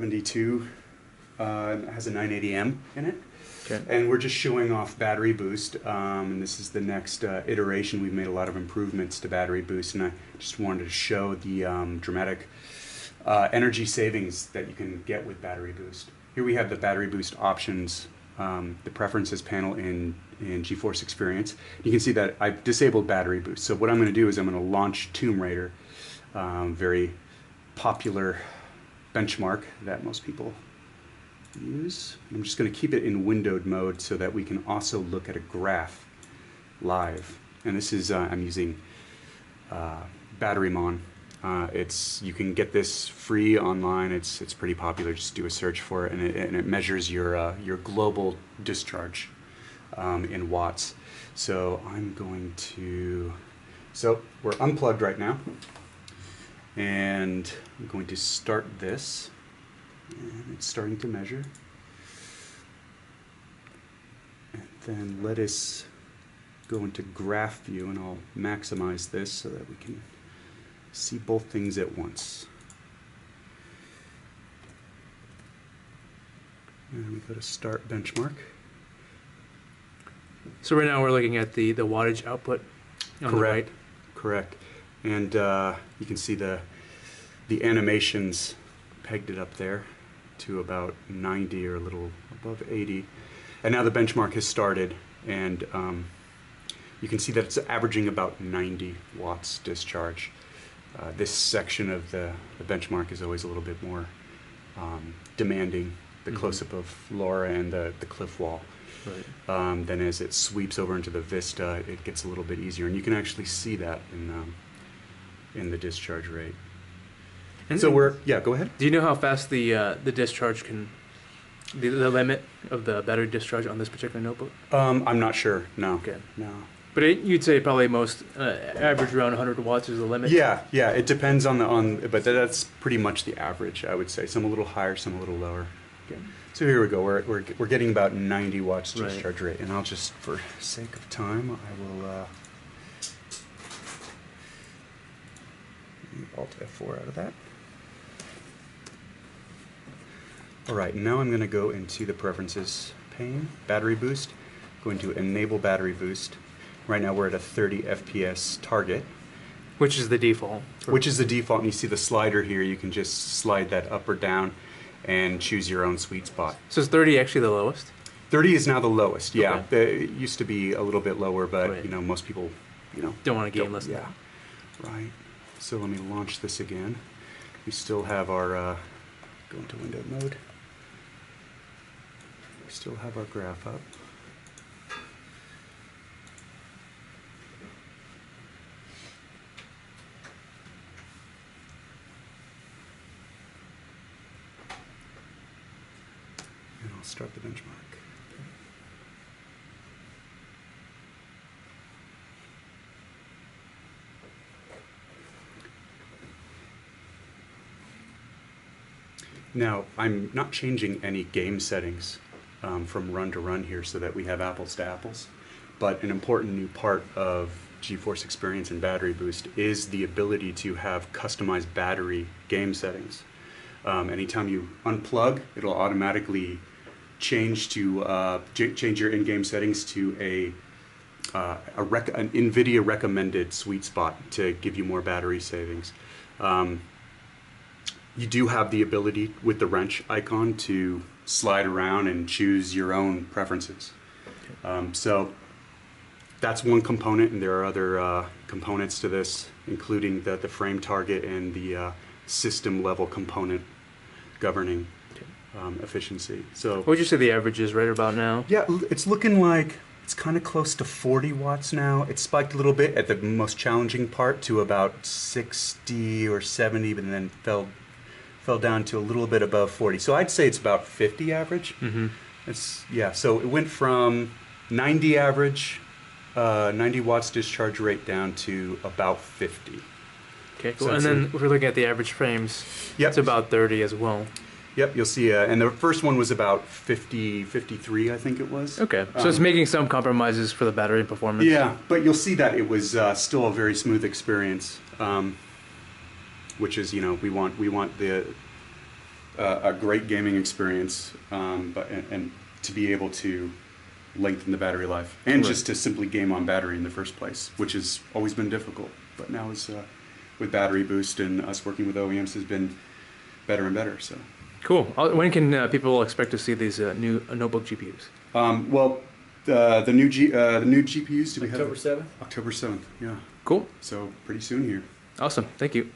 72 has a 980M in it. Okay. And we're just showing off battery boost, and this is the next iteration. We've made a lot of improvements to battery boost, and I just wanted to show the dramatic energy savings that you can get with battery boost. Here we have the battery boost options, the preferences panel in GeForce Experience. You can see that I've disabled battery boost. So what I'm going to do is I'm going to launch Tomb Raider, very popular benchmark that most people use. I'm just going to keep it in windowed mode so that we can also look at a graph live. And this is, I'm using BatteryMon. You can get this free online. It's pretty popular. Just do a search for it, and it measures your global discharge in watts. So I'm going to, so we're unplugged right now, and I'm going to start this, and it's starting to measure. And then let us go into graph view, and I'll maximize this so that we can see both things at once. And we go to start benchmark. So right now we're looking at the wattage output on the right. Correct. And you can see the animations pegged it up there to about 90 or a little above 80. And now the benchmark has started, and you can see that it's averaging about 90 watts discharge. This section of the benchmark is always a little bit more demanding, the close-up of Laura and the cliff wall. Right. Then as it sweeps over into the Vista, it gets a little bit easier, and you can actually see that in the discharge rate. And so go ahead. Do you know how fast the discharge can, the limit of the battery discharge on this particular notebook? I'm not sure, no. Okay. No. But you'd say probably most average around 100 watts is the limit? Yeah, it depends but that's pretty much the average, I would say. Some a little higher, some a little lower. Okay. So here we go, we're getting about 90 watts discharge rate, and I'll just, for sake of time, I will Alt F4 out of that. Alright, now I'm going to go into the preferences pane, battery boost, going to enable battery boost. Right now we're at a 30 FPS target. Which is the default. Which is the default, and you see the slider here. You can just slide that up or down and choose your own sweet spot. So is 30 actually the lowest? 30 is now the lowest, yeah. Okay. It used to be a little bit lower, but you know, most people, you know, don't want to gain less than that. Right. So let me launch this again. We still have our, go into window mode. We still have our graph up. And I'll start the benchmark. Now, I'm not changing any game settings from run to run here so that we have apples to apples, but an important new part of GeForce Experience and Battery Boost is the ability to have customized battery game settings. Anytime you unplug, it'll automatically change to change your in-game settings to an Nvidia recommended sweet spot to give you more battery savings. You do have the ability with the wrench icon to slide around and choose your own preferences. So that's one component, and there are other components to this, including the frame target and the system level component governing efficiency. So what would you say the average is right about now? Yeah, it's looking like it's kind of close to 40 watts now. It spiked a little bit at the most challenging part to about 60 or 70, but then fell down to a little bit above 40. So I'd say it's about 50 average. So it went from 90 average, 90 watts discharge rate down to about 50. Okay, cool. So and then if we're looking at the average frames, it's about 30 as well. Yep, you'll see, and the first one was about 50, 53, I think it was. Okay, so it's making some compromises for the battery performance. Yeah, but you'll see that it was still a very smooth experience, which is, you know, we want the a great gaming experience, and to be able to lengthen the battery life, and just to simply game on battery in the first place, which has always been difficult. But now is with battery boost and us working with OEMs has been better and better. So cool. When can people expect to see these new notebook GPUs? The new GPUs. Do we have October 7th? October 7th? Yeah. Cool. So pretty soon here. Awesome. Thank you.